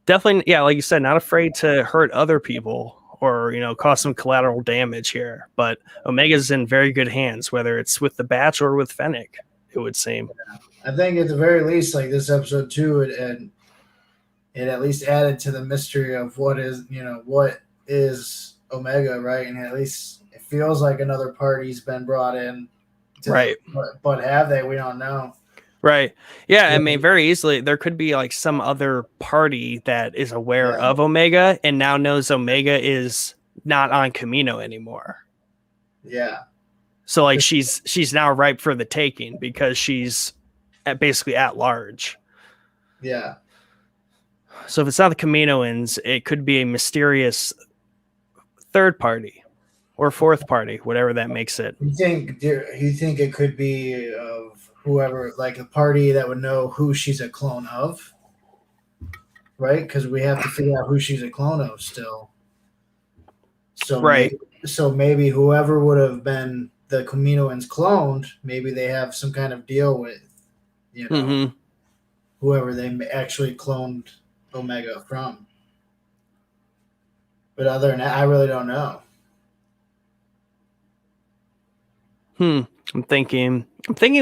definitely, yeah, like you said, not afraid to hurt other people or, cause some collateral damage here. But Omega's in very good hands, whether it's with the Batch or with Fennec, it would seem. I think at the very least, like this episode 2, it at least added to the mystery of what is Omega, right? And at least it feels like another party's been brought in. Right. But have they? We don't know. Right. Yeah. I mean, very easily there could be like some other party that is aware of Omega and now knows Omega is not on Camino anymore. Yeah. So like she's now ripe for the taking because she's basically at large. Yeah. So if it's not the Caminoans, it could be a mysterious third party or fourth party, whatever that makes it. You think it could be of whoever, like a party that would know who she's a clone of, right? Because we have to figure out who she's a clone of still. So maybe whoever would have been the Caminoans cloned, maybe they have some kind of deal with, whoever they actually cloned Omega from. But other than that, I really don't know. I'm thinking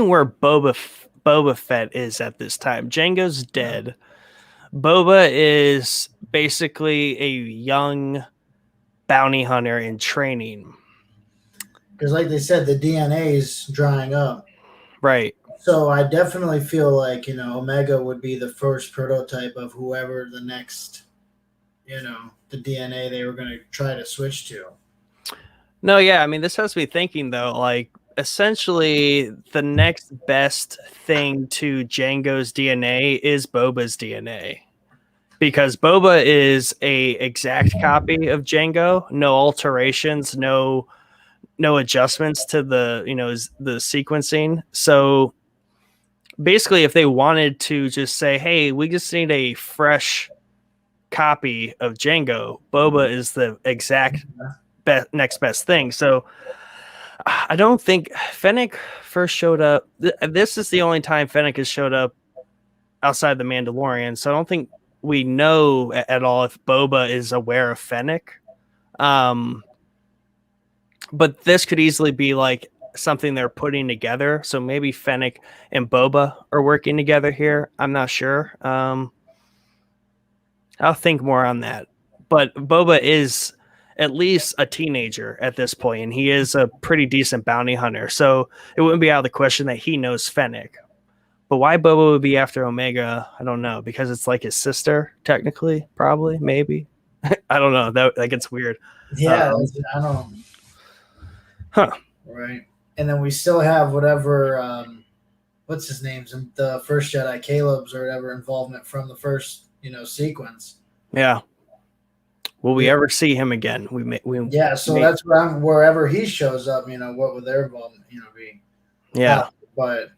where Boba Fett is at this time. Jango's dead. Boba is basically a young bounty hunter in training. Because like they said, the DNA is drying up. Right. So I definitely feel like, Omega would be the first prototype of whoever the next, the DNA they were going to try to switch to. No, yeah. I mean, this has me thinking, though, like, essentially the next best thing to Jango's DNA is Boba's DNA. Because Boba is a exact copy of Jango, no alterations, no adjustments to the the sequencing. So basically, if they wanted to just say, hey, we just need a fresh copy of Jango, Boba is the exact next best thing. So I don't think Fennec first showed up. This is the only time Fennec has showed up outside the Mandalorian. So I don't think we know at all if Boba is aware of Fennec. But this could easily be like something they're putting together. So maybe Fennec and Boba are working together here. I'm not sure. I'll think more on that. But Boba is at least a teenager at this point, and he is a pretty decent bounty hunter. So it wouldn't be out of the question that he knows Fennec. But why Boba would be after Omega, I don't know. Because it's like his sister, technically, probably, maybe. I don't know. That gets weird. Yeah, I don't. Huh. Right. And then we still have whatever, what's his name's in the first Jedi, Caleb's or whatever involvement from the first, sequence. Yeah. Will we ever see him again? That's where wherever he shows up, what would their involvement, be? Yeah. But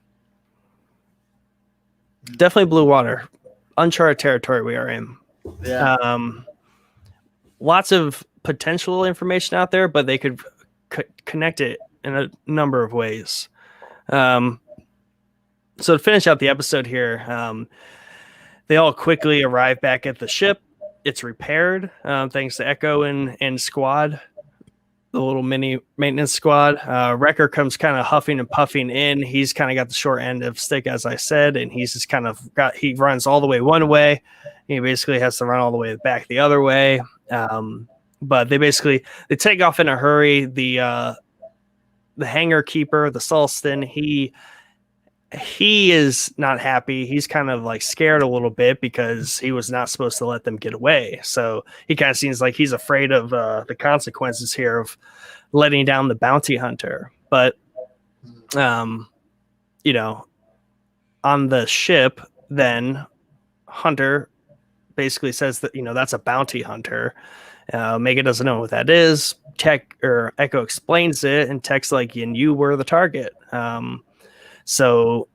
definitely blue water. Uncharted territory we are in. Yeah. Lots of potential information out there, but they could connect it in a number of ways. So to finish out the episode here, they all quickly arrive back at the ship. It's repaired, thanks to Echo and squad, the little mini maintenance squad. Wrecker comes kind of huffing and puffing in. He's kind of got the short end of stick, as I said, and he's just kind of he runs all the way one way. He basically has to run all the way back the other way. But they take off in a hurry. The hangar keeper, the Sulston, he is not happy. He's kind of like scared a little bit because he was not supposed to let them get away. So he kind of seems like he's afraid of the consequences here of letting down the bounty hunter. But, on the ship, then Hunter basically says that, that's a bounty hunter. Mega doesn't know what that is. Echo explains it, and Tech's like, and you were the target. So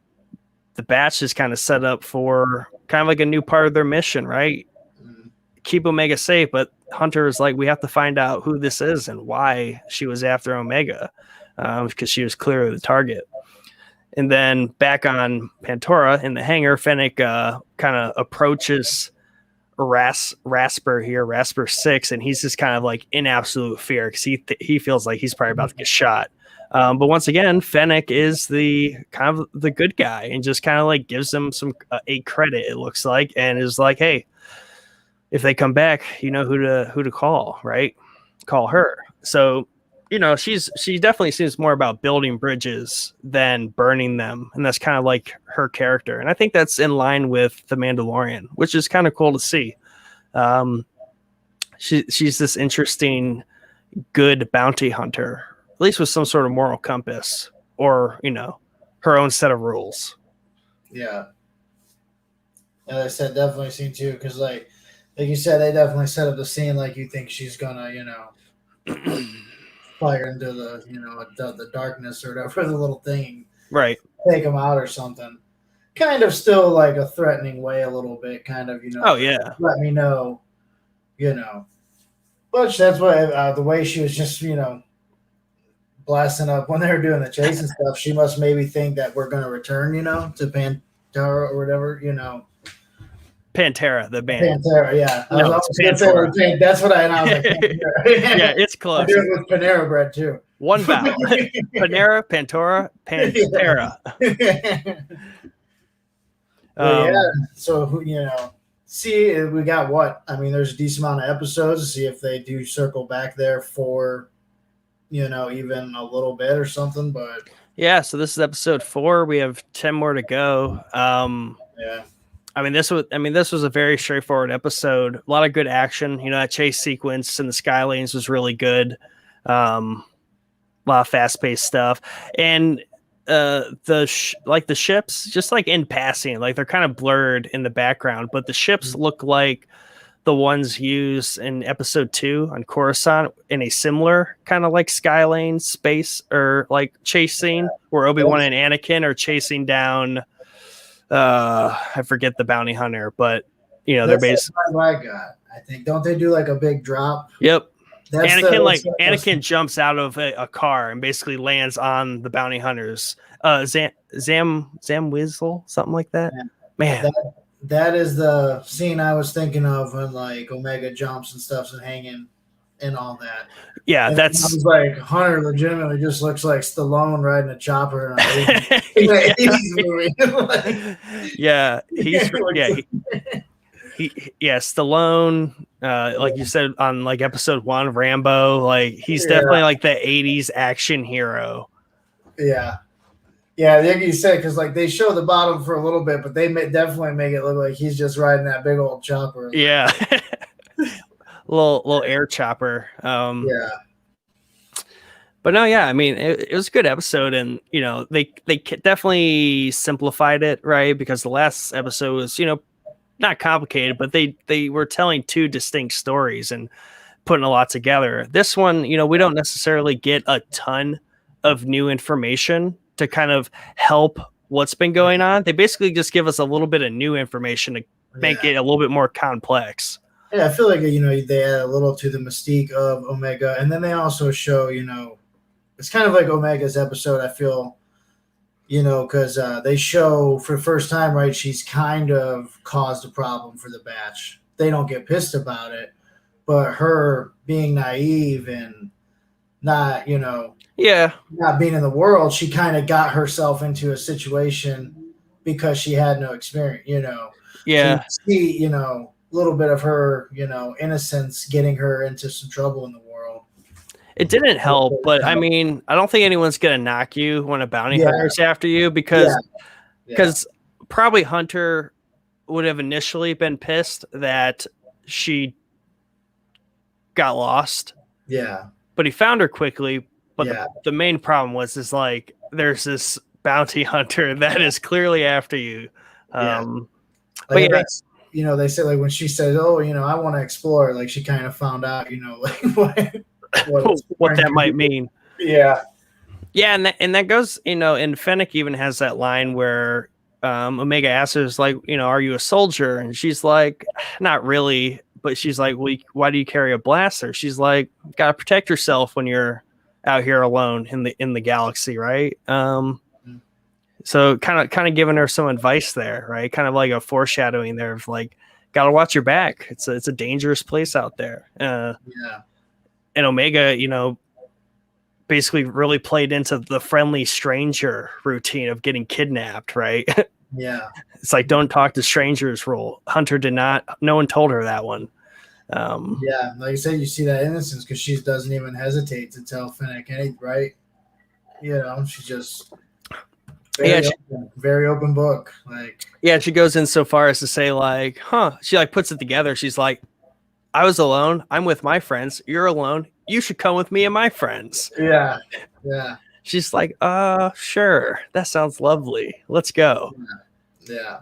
the batch is kind of set up for kind of like a new part of their mission, right? Keep Omega safe, but Hunter is like, we have to find out who this is and why she was after Omega, because she was clearly the target. And then back on Pantora in the hangar, Fennec kind of approaches Rasper 6, and he's just kind of like in absolute fear because he feels like he's probably about to get shot. But once again, Fennec is the kind of the good guy and just kind of like gives them some a credit, it looks like, and is like, hey, if they come back, you know who to call, right? Call her. So, she definitely seems more about building bridges than burning them, and that's kind of like her character. And I think that's in line with The Mandalorian, which is kind of cool to see. She's this interesting, good bounty hunter, at least with some sort of moral compass or, her own set of rules. Yeah. As I said, definitely seen too, because like you said, they definitely set up the scene like you think she's gonna, fire into the, the darkness or whatever, the little thing, right? Take them out or something. Kind of still like a threatening way, a little bit, kind of, Oh yeah. Let me know, But that's why the way she was just, blasting up when they were doing the chase and stuff. She must maybe think that we're going to return, to Pantera or whatever, Pantera, the band. Pantera, yeah. No, that's what I was like, yeah, it's close. I do it with Panera bread too. One vowel. Panera, Pantora, Pantera. So, see, we got what? I mean, there's a decent amount of episodes to see if they do circle back there for, even a little bit or something, but yeah, so this is episode 4. We have 10 more to go. Yeah. I mean, this was a very straightforward episode. A lot of good action. That chase sequence in the sky lanes was really good. A lot of fast-paced stuff. And the ships, just like in passing, like they're kind of blurred in the background, but the ships look like the ones used in episode 2 on Coruscant in a similar kind of like Skylane space or like chase scene where Obi-Wan and Anakin are chasing down I forget the bounty hunter, but they're basically I think, don't they do like a big drop? Yep. Anakin jumps out of a car and basically lands on the bounty hunters. Zam Wizzle, something like that. Man, that is the scene I was thinking of when like Omega jumps and stuff's and hanging and all that. Yeah, And I that's was like, Hunter legitimately just looks like Stallone riding a chopper in an yeah. 80s movie. Like, Yeah, he's yeah, yeah, Stallone, like you said on like episode 1, Rambo, like he's yeah, definitely like the 80s action hero. yeah. Yeah, like you said, because like they show the bottom for a little bit, but they definitely make it look like he's just riding that big old chopper. Yeah. little air chopper. Yeah, But no, yeah, I mean, it was a good episode, and you know, they definitely simplified it, right? Because the last episode was, you know, not complicated, but they were telling two distinct stories and putting a lot together. This one, you know, we don't necessarily get a ton of new information to kind of help what's been going on. They basically just give us a little bit of new information to make it a little bit more complex. yeah. I feel like they add a little to the mystique of Omega, and then they also show it's kind of like Omega's episode. I feel because they show for the first time, right? She's kind of caused a problem for the batch. They don't get pissed about it, but her being naive and not, not being in the world, she kind of got herself into a situation because she had no experience. Yeah. So you see, a little bit of her, innocence getting her into some trouble in the world. It didn't help, but I mean, I don't think anyone's gonna knock you when a bounty hunter's after you because probably Hunter would have initially been pissed that she got lost. Yeah. But he found her quickly. But the main problem was like there's this bounty hunter that is clearly after you. But they said like when she said, "Oh, I want to explore," like she kind of found out, like what that might mean. Yeah. Yeah, and that goes, and Fennec even has that line where Omega asks her, like, are you a soldier? And she's like, not really. But she's like, well, why do you carry a blaster? She's like, gotta protect yourself when you're out here alone in the galaxy, right? So kind of giving her some advice there, right? Kind of like a foreshadowing there of like, gotta watch your back. It's a dangerous place out there. And Omega, basically really played into the friendly stranger routine of getting kidnapped, right? Yeah. It's like, don't talk to strangers rule. Hunter did not. No one told her that one. Yeah, like I said, you see that innocence because she doesn't even hesitate to tell Fennec anything, right? She just very open book. Like, yeah, she goes in so far as to say, like, huh? She like puts it together. She's like, I was alone. I'm with my friends. You're alone. You should come with me and my friends. Yeah. She's like, sure. That sounds lovely. Let's go. Yeah.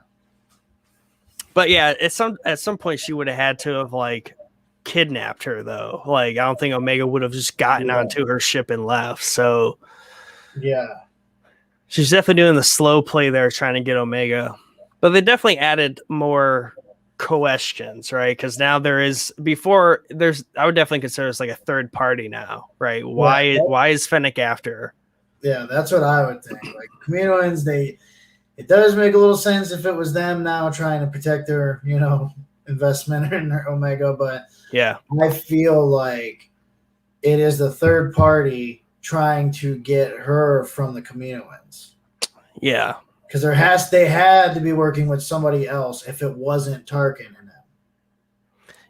But yeah, at some point she would have had to have like kidnapped her though. Like I don't think Omega would have just gotten onto her ship and left. So she's definitely doing the slow play there, trying to get Omega. But they definitely added more questions, right? Because now I would definitely consider it's like a third party now, right? Why is Fennec after her? Yeah, that's what I would think. Like Kaminoans, it does make a little sense if it was them now trying to protect their, investment in their Omega, but I feel like it is the third party trying to get her from the Kaminoans. Yeah. Because they had to be working with somebody else if it wasn't Tarkin and them.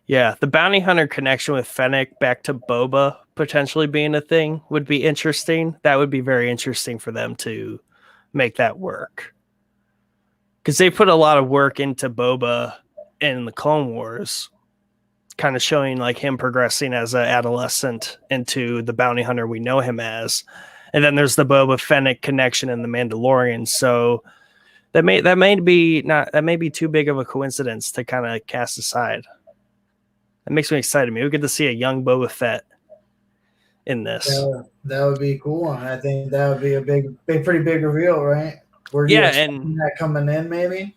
Yeah, the bounty hunter connection with Fennec back to Boba potentially being a thing would be interesting. That would be very interesting for them to make that work. Because they put a lot of work into Boba in the Clone Wars, kind of showing like him progressing as an adolescent into the bounty hunter we know him as. And then there's the Boba Fennec connection in the Mandalorian. So that may be too big of a coincidence to kind of cast aside. That makes me excited. Maybe we get to see a young Boba Fett in this. That would be cool. And I think that would be a pretty big reveal, right? And that coming in, maybe.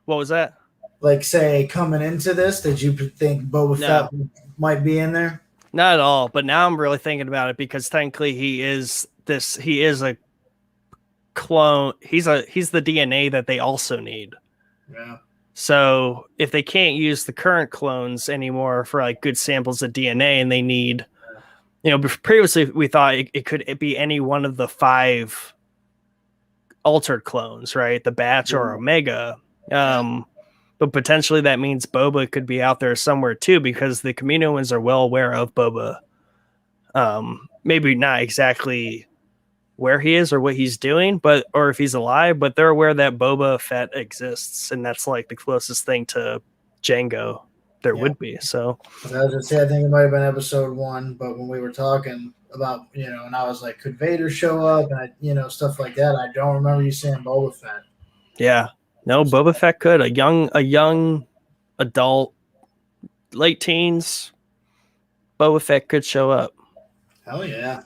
What was that? Like, say, coming into this, did you think Boba Fett might be in there? Not at all. But now I'm really thinking about it because technically he is a clone. He's the DNA that they also need. Yeah. So if they can't use the current clones anymore for like good samples of DNA, and they need, previously we thought it could be any one of the 5 altered clones, right? The Batch or Omega. But potentially that means Boba could be out there somewhere too, because the Kaminoans are well aware of Boba. Maybe not exactly where he is or what he's doing, or if he's alive, but they're aware that Boba Fett exists, and that's like the closest thing to Jango there would be. So I was gonna say, I think it might have been episode 1, but when we were talking about, and I was like, could Vader show up, and stuff like that. I don't remember you saying Boba Fett. Yeah, no, Boba Fett could a young adult, late teens. Boba Fett could show up. Hell yeah.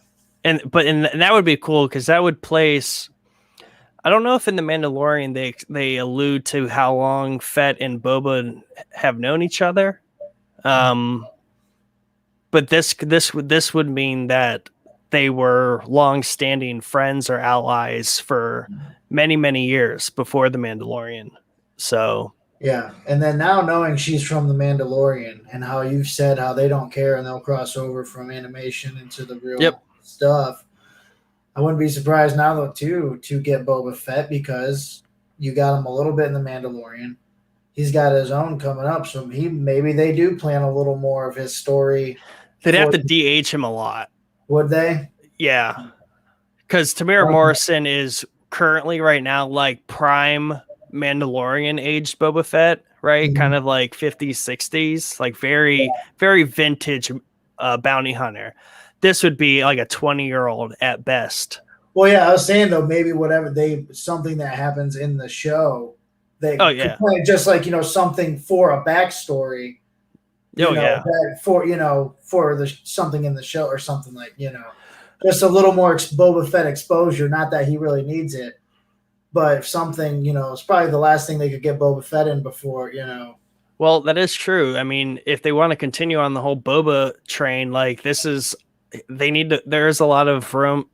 And that would be cool, because that would place. I don't know if in The Mandalorian they allude to how long Fett and Boba have known each other, but this would mean that they were long-standing friends or allies for many years before The Mandalorian. So yeah, and then now knowing she's from The Mandalorian, and how you've said how they don't care and they'll cross over from animation into the real stuff, I wouldn't be surprised now though too to get Boba Fett, because you got him a little bit in The Mandalorian. He's got his own coming up, so maybe they do plan a little more of his story. They'd have to DH him a lot. Would they? Yeah, because Tamara Morrison is currently right now like prime Mandalorian aged Boba Fett, right? Kind of like 50s, 60s, like very vintage bounty hunter. This would be like a 20-year-old at best. Well, yeah, I was saying though, maybe something that happens in the show, they could play just like something for a backstory. For something in the show or something, like just a little more Boba Fett exposure. Not that he really needs it, but if something, it's probably the last thing they could get Boba Fett in before. Well, that is true. I mean, if they want to continue on the whole Boba train, like there's a lot of room.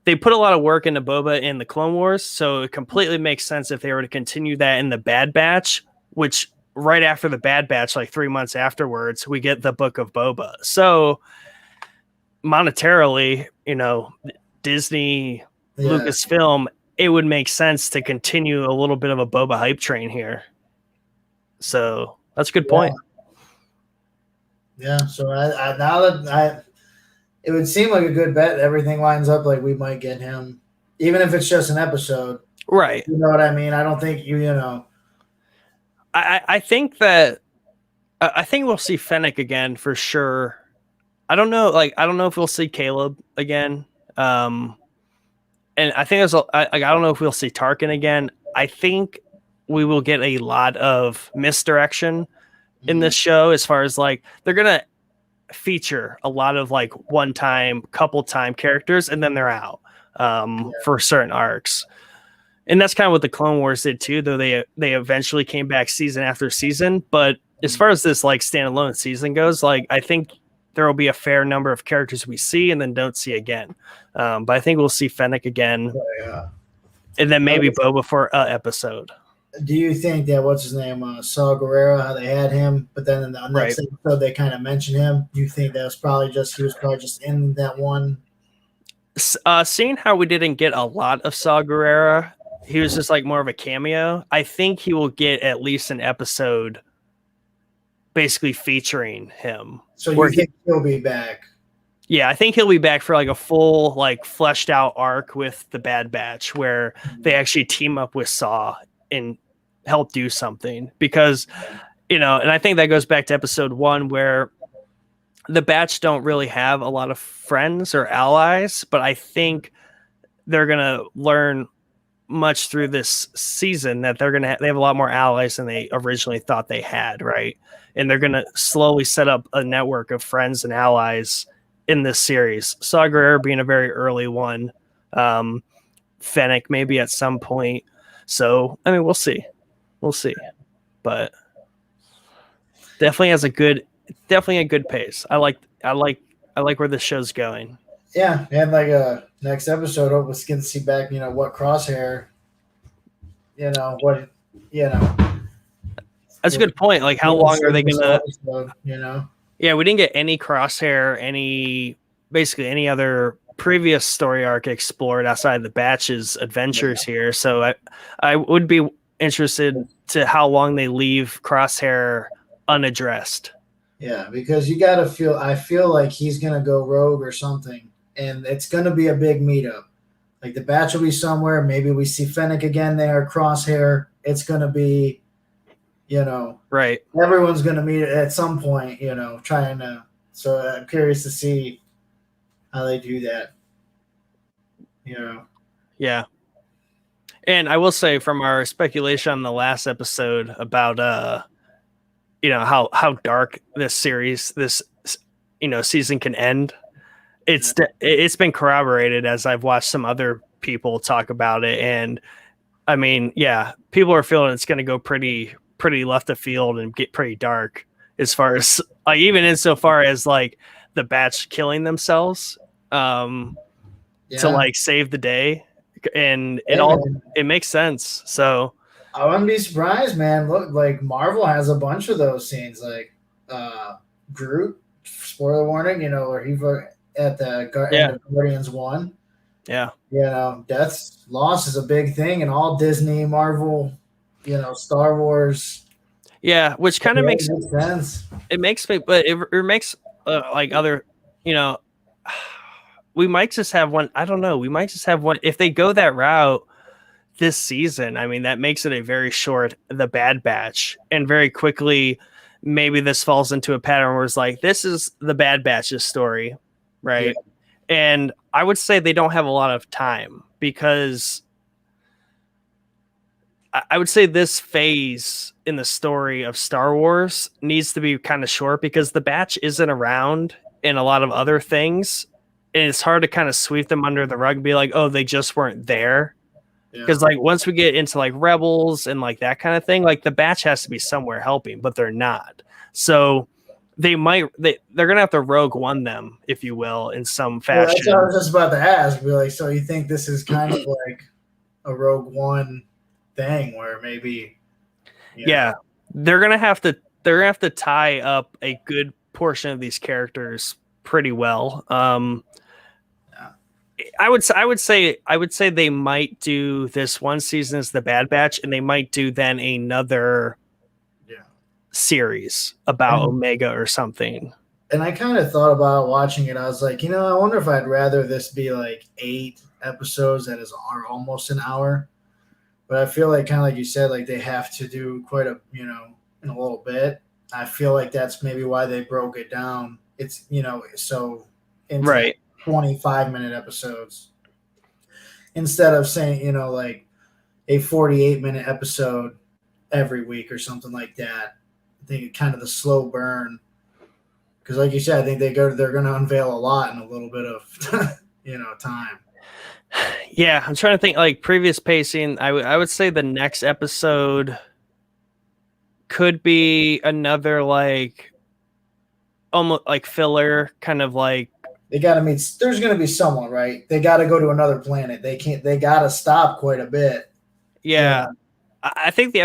They put a lot of work into Boba in the Clone Wars, so it completely makes sense if they were to continue that in the Bad Batch, which right after the Bad Batch, like 3 months afterwards, we get the Book of Boba. So monetarily, Disney, Lucasfilm, it would make sense to continue a little bit of a Boba hype train here. So that's a good point. Yeah. So it would seem like a good bet. Everything lines up like we might get him, even if it's just an episode. Right. You know what I mean? I don't think I think that I think we'll see Fennec again for sure. I don't know if we'll see Caleb again. And I think I don't know if we'll see Tarkin again. I think we will get a lot of misdirection in this show, as far as like they're gonna feature a lot of like one-time, couple-time characters, and then they're out for certain arcs. And that's kind of what the Clone Wars did too, though they eventually came back season after season. But as far as this like standalone season goes, like I think there will be a fair number of characters we see and then don't see again. But I think we'll see Fennec again, and then maybe Boba for an episode. Do you think that what's his name, Saw Gerrera, how they had him, but then in the next episode they kind of mentioned him? Do you think he was probably just in that one? Seeing how we didn't get a lot of Saw Gerrera, he was just like more of a cameo. I think he will get at least an episode basically featuring him. So you think he'll be back? Yeah, I think he'll be back for like a full, like fleshed out arc with the Bad Batch, where they actually team up with Saw and help do something. Because, and I think that goes back to episode 1, where the Batch don't really have a lot of friends or allies, but I think they're going to learn much through this season that they have a lot more allies than they originally thought they had, right? And they're going to slowly set up a network of friends and allies in this series. Saw Gerrera being a very early one. Fennec maybe at some point. So, I mean, we'll see. But definitely a good pace. I like where the show's going. Yeah, and like a next episode, hope we can see back, what Crosshair, That's a good point. Like, how Even long are they this gonna? episode, you know? Yeah, we didn't get any Crosshair, basically any other previous story arc explored outside the Batch's adventures here. So I would be interested to how long they leave Crosshair unaddressed. Yeah, because you gotta feel. I feel like he's gonna go rogue or something, and it's gonna be a big meetup. Like the Batch will be somewhere. Maybe we see Fennec again there. Crosshair. It's gonna be, you know, Right. everyone's gonna meet at some point. You know, trying to. So I'm curious to see how they do that. You know. Yeah. And I will say from our speculation on the last episode about how dark this series, this season can end. It's been corroborated as I've watched some other people talk about it, and I mean, yeah, people are feeling it's going to go pretty left of field and get pretty dark as far as like even insofar as like the Batch killing themselves to like save the day, and it makes sense. So I wouldn't be surprised, man. Look, like Marvel has a bunch of those scenes, like Groot. Spoiler warning, where he at the end of Guardians 1. Yeah. Loss is a big thing in all Disney, Marvel, Star Wars. Yeah, which kind of makes sense. It makes me, but it makes like other, we might just have one. I don't know. We might just have one. If they go that route this season, I mean, that makes it a very short, the Bad Batch. And very quickly, maybe this falls into a pattern where it's like, this is the Bad Batch's story. Right. Yeah. And I would say they don't have a lot of time because I would say this phase in the story of Star Wars needs to be kind of short because the Batch isn't around in a lot of other things. And it's hard to kind of sweep them under the rug and be like, oh, they just weren't there. Because like once we get into like Rebels and like that kind of thing, like the Batch has to be somewhere helping, but they're not. So they're gonna have to Rogue One them, if you will, in some fashion. Well, that's what I was just about to ask. Be like, so you think this is kind of like a Rogue One thing where maybe they're gonna have to tie up a good portion of these characters pretty well. I would say they might do this one season as the Bad Batch, and they might do then another series about Omega or something. And I kind of thought about watching it. I was like, I wonder if I'd rather this be like 8 episodes that are almost an hour. But I feel like kind of like you said, like they have to do quite a, in a little bit. I feel like that's maybe why they broke it down. It's, so into right. 25-minute episodes instead of saying, like a 48-minute episode every week or something like that. I think kind of the slow burn. Because like you said, I think they're going to unveil a lot in a little bit of, time. Yeah, I'm trying to think like previous pacing. I would say the next episode could be another like almost like filler, kind of like they got to meet. There's going to be someone, right? They got to go to another planet. They got to stop quite a bit. Yeah. I think the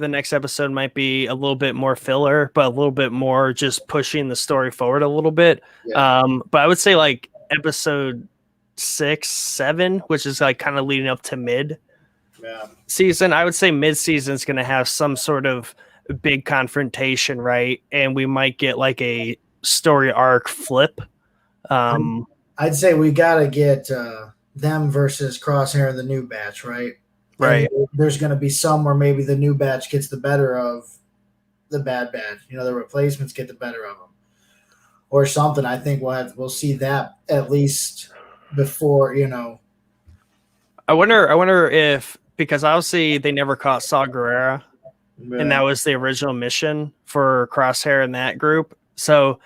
next episode might be a little bit more filler, but a little bit more just pushing the story forward a little bit. Yeah. But I would say like episode 6, 7, which is like kind of leading up to mid season. I would say mid season is going to have some sort of big confrontation, right? And we might get like a story arc flip. I'd say we got to get them versus Crosshair and the new Batch, right? Right. And there's going to be some where maybe the new Batch gets the better of the Bad Batch. The replacements get the better of them, or something. I think we'll see that at least before. I wonder if, because obviously they never caught Saw Gerrera, and that was the original mission for Crosshair and that group. So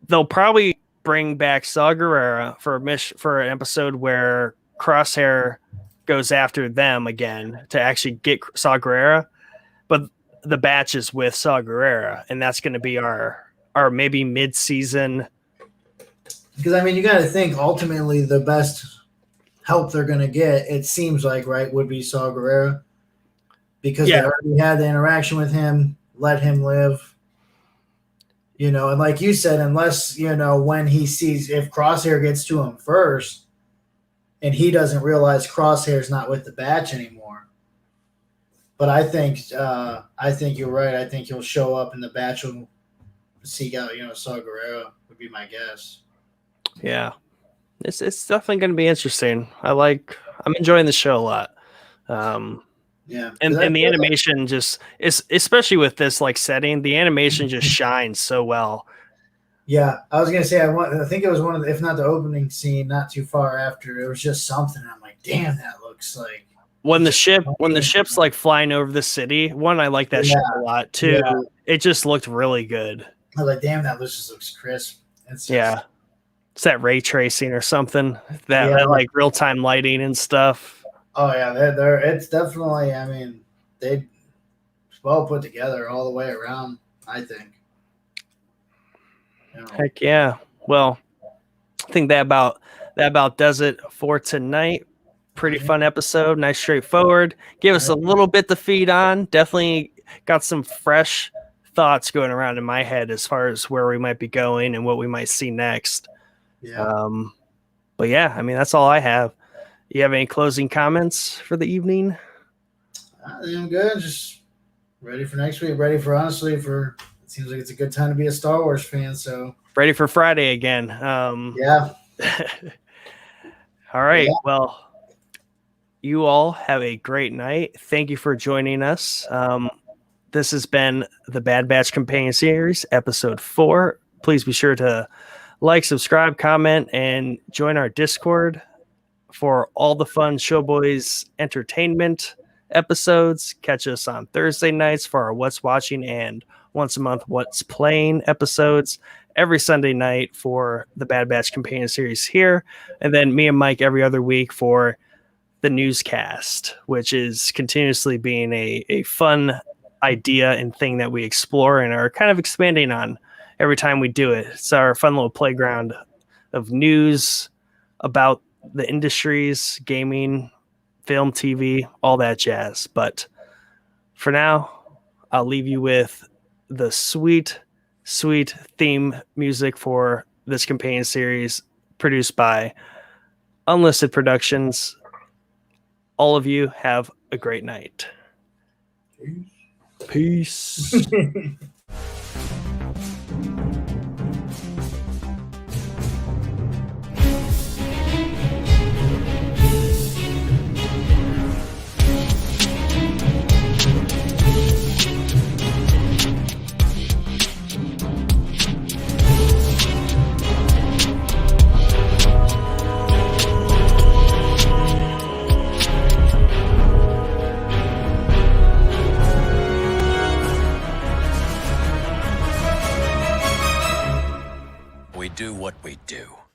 they'll probably bring back Saw Gerrera for an episode where Crosshair goes after them again to actually get Saw Gerrera, but the Batch is with Saw Gerrera, and that's going to be our maybe mid-season. Because I mean, you got to think ultimately the best help they're going to get, it seems like, right, would be Saw Gerrera, because they already had the interaction with him. Let him live. You know, and like you said, unless, you know, when he sees, if Crosshair gets to him first and he doesn't realize Crosshair's not with the batch anymore. But I think you're right. I think he'll show up and the batch will seek out, you know, Saw Gerrera would be my guess. Yeah. It's definitely going to be interesting. I'm enjoying the show a lot. Yeah. And the animation just is, especially with this like setting, the animation just shines so well. Yeah, I was gonna say I think it was one of the, if not the opening scene, not too far after. It was just something. I'm like, damn, that looks like when the ship's like flying over the city. One, I like that ship a lot. Two, it just looked really good. I was like, damn, that just looks crisp. It's that ray tracing or something. That like real time lighting and stuff. Oh yeah, they're it's definitely. I mean, they well put together all the way around. I think. You know. Heck yeah! Well, I think that about does it for tonight. Pretty fun episode. Nice, straightforward. Give us a little bit to feed on. Definitely got some fresh thoughts going around in my head as far as where we might be going and what we might see next. Yeah. But yeah, I mean, that's all I have. You have any closing comments for the evening? I'm good. Just ready for next week. Ready for it seems like it's a good time to be a Star Wars fan. So ready for Friday again. Yeah. All right. Yeah. Well, you all have a great night. Thank you for joining us. This has been the Bad Batch Companion Series, episode 4. Please be sure to like, subscribe, comment, and join our Discord for all the fun Showboys entertainment episodes. Catch us on Thursday nights for our What's Watching and once a month What's Playing episodes. Every Sunday night for the Bad Batch Companion Series here. And then me and Mike every other week for the newscast, which is continuously being a fun idea and thing that we explore and are kind of expanding on every time we do it. It's our fun little playground of news about the industries, gaming, film, TV, all that jazz. But for now, I'll leave you with the sweet theme music for this companion series produced by Unlisted Productions. All of you have a great night. Peace.